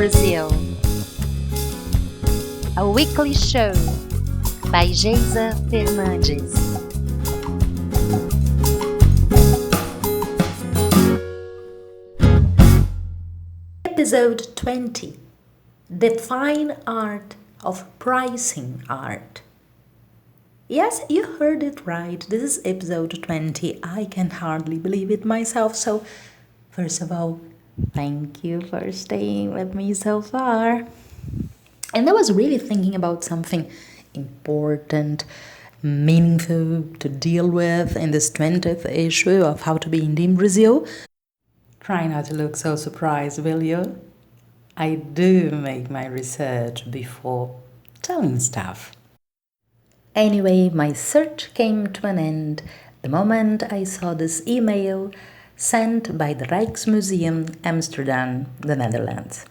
Brazil, a weekly show by Geisa Fernandes. Episode 20: The Fine Art of Pricing Art. Yes, you heard it right. This is episode 20. I can hardly believe it myself. So, first of all, thank you for staying with me so far. And I was really thinking about something important, meaningful to deal with in this 20th issue of How to Be Indie in Brazil. Try not to look so surprised, will you? I do make my research before telling stuff. Anyway, my search came to an end the moment I saw this email sent by the Rijksmuseum Amsterdam, the Netherlands.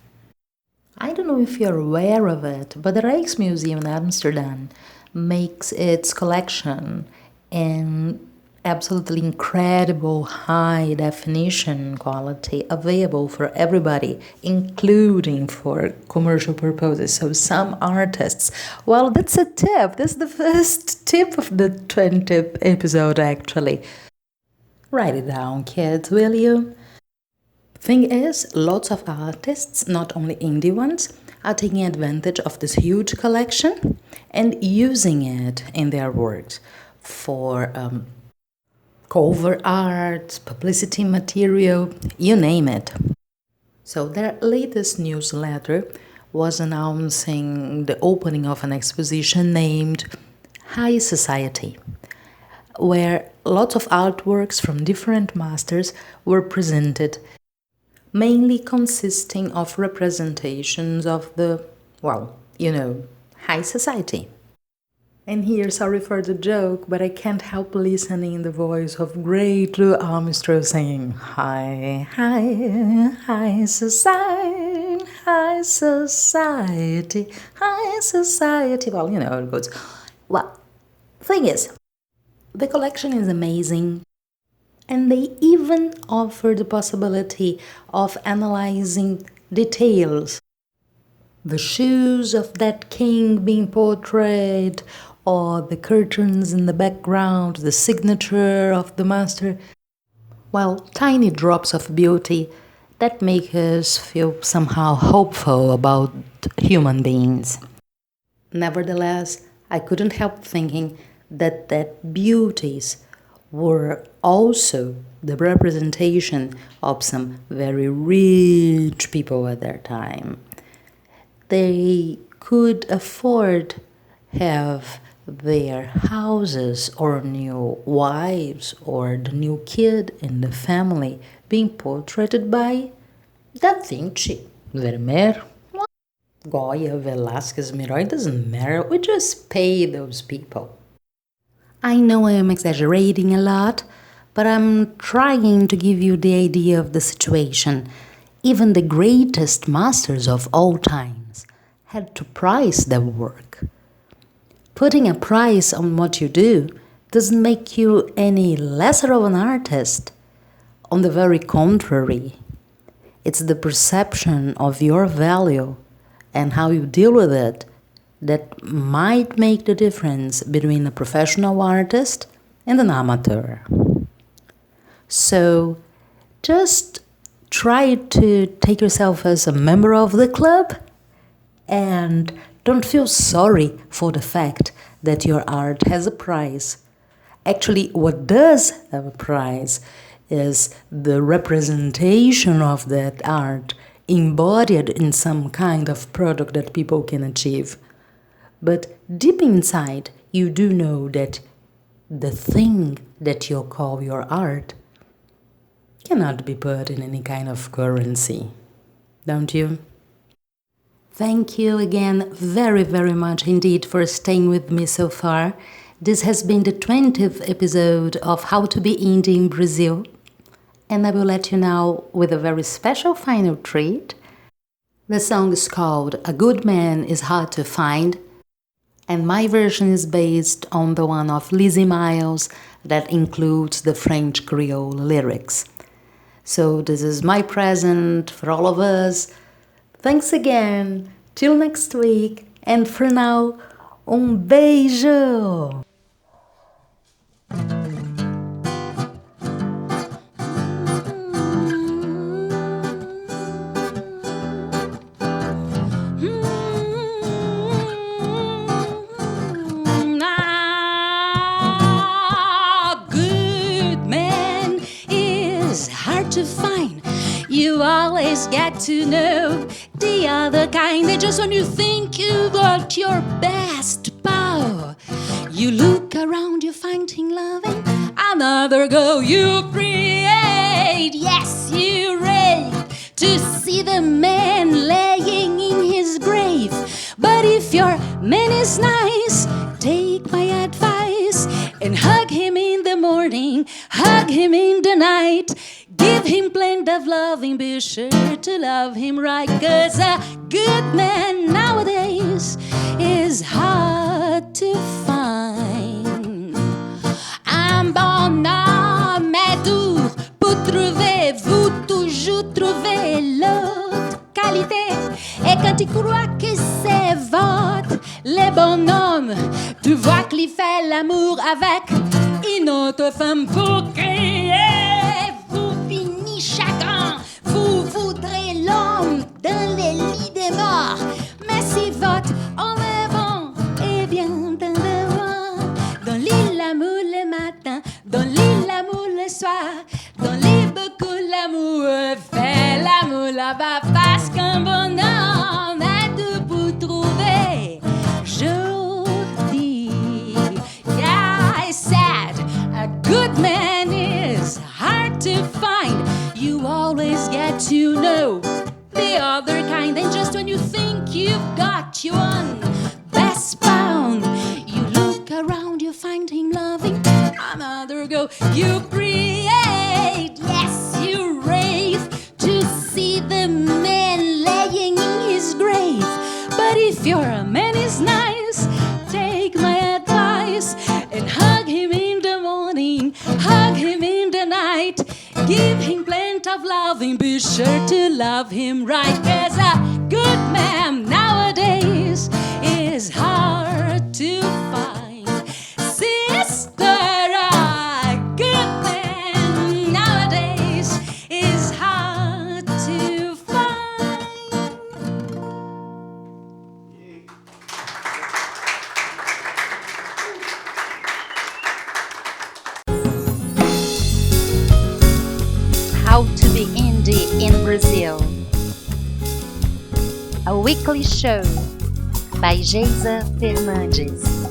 I don't know if you're aware of it, but the Rijksmuseum in Amsterdam makes its collection in absolutely incredible high definition quality available for everybody, including for commercial purposes. So some artists, well, that's a tip. That's the first tip of the 20th episode, actually. Write it down, kids, will you? Thing is, lots of artists, not only indie ones, are taking advantage of this huge collection and using it in their works for cover art, publicity material, you name it. So their latest newsletter was announcing the opening of an exposition named High Society, where lots of artworks from different masters were presented, mainly consisting of representations of the, high society. And here, sorry for the joke, but I can't help listening in the voice of great Louis Armstrong singing, High, high, high society, high society, high society. Well, it goes. Well, thing is, the collection is amazing, and they even offer the possibility of analyzing details. The shoes of that king being portrayed, or the curtains in the background, the signature of the master. Well, tiny drops of beauty that make us feel somehow hopeful about human beings. Nevertheless, I couldn't help thinking that beauties were also the representation of some very rich people at their time. They could afford have their houses or new wives or the new kid in the family being portrayed by Da Vinci, Vermeer, Goya, Velázquez, Miró. It doesn't matter. We just pay those people. I know I am exaggerating a lot, but I'm trying to give you the idea of the situation. Even the greatest masters of all times had to price their work. Putting a price on what you do doesn't make you any lesser of an artist. On the very contrary, it's the perception of your value and how you deal with it that might make the difference between a professional artist and an amateur. So just try to take yourself as a member of the club and don't feel sorry for the fact that your art has a price. Actually, what does have a price is the representation of that art embodied in some kind of product that people can achieve. But deep inside, you do know that the thing that you call your art cannot be put in any kind of currency, don't you? Thank you again very, very much indeed for staying with me so far. This has been the 20th episode of How to Be Indie in Brazil. And I will let you now with a very special final treat. The song is called A Good Man is Hard to Find. And my version is based on the one of Lizzie Miles that includes the French Creole lyrics. So this is my present for all of us. Thanks again. Till next week. And for now, beijo! Good man is hard to find. You always get to know the other kind. They just when you think you got your best power, you look around, you find him loving another girl. You create, yes, you rave to see the man laying in his grave. But if your man is nice, take my advice and hug him in the morning, hug him in the night. Give him plenty of loving, be sure to love him right. 'Cause a good man nowadays is hard to find. Un bon homme est dur pour trouver, vous toujours trouvez l'autre qualité. Et quand tu crois que c'est votre, le bon homme, tu vois qu'il fait l'amour avec une autre femme pour crier. Chagrin, vous voudrez l'homme dans les lits des morts. Mais si votre homme est bon, eh bien dans le vent, dans l'île l'amour le matin, dans l'île l'amour le soir, dans l'île beaucoup l'amour, fait l'amour là-bas parce qu'un bon homme est tout pour trouver. Joli, yeah, I said a good man is hard to find. You always get to know the other kind. And just when you think you've got your one best pound, you look around, you find him loving another girl. You create, yes, you rave to see the man laying in his grave. But if your man is nice, take my advice and hug him in the morning, hug him in the night. Give him plenty of loving, be sure to love him right. 'Cause a good man nowadays is hard to find. Sister, a good man nowadays is hard to find. How to be Indie in Brazil. A weekly show by Yeahay Fernandes.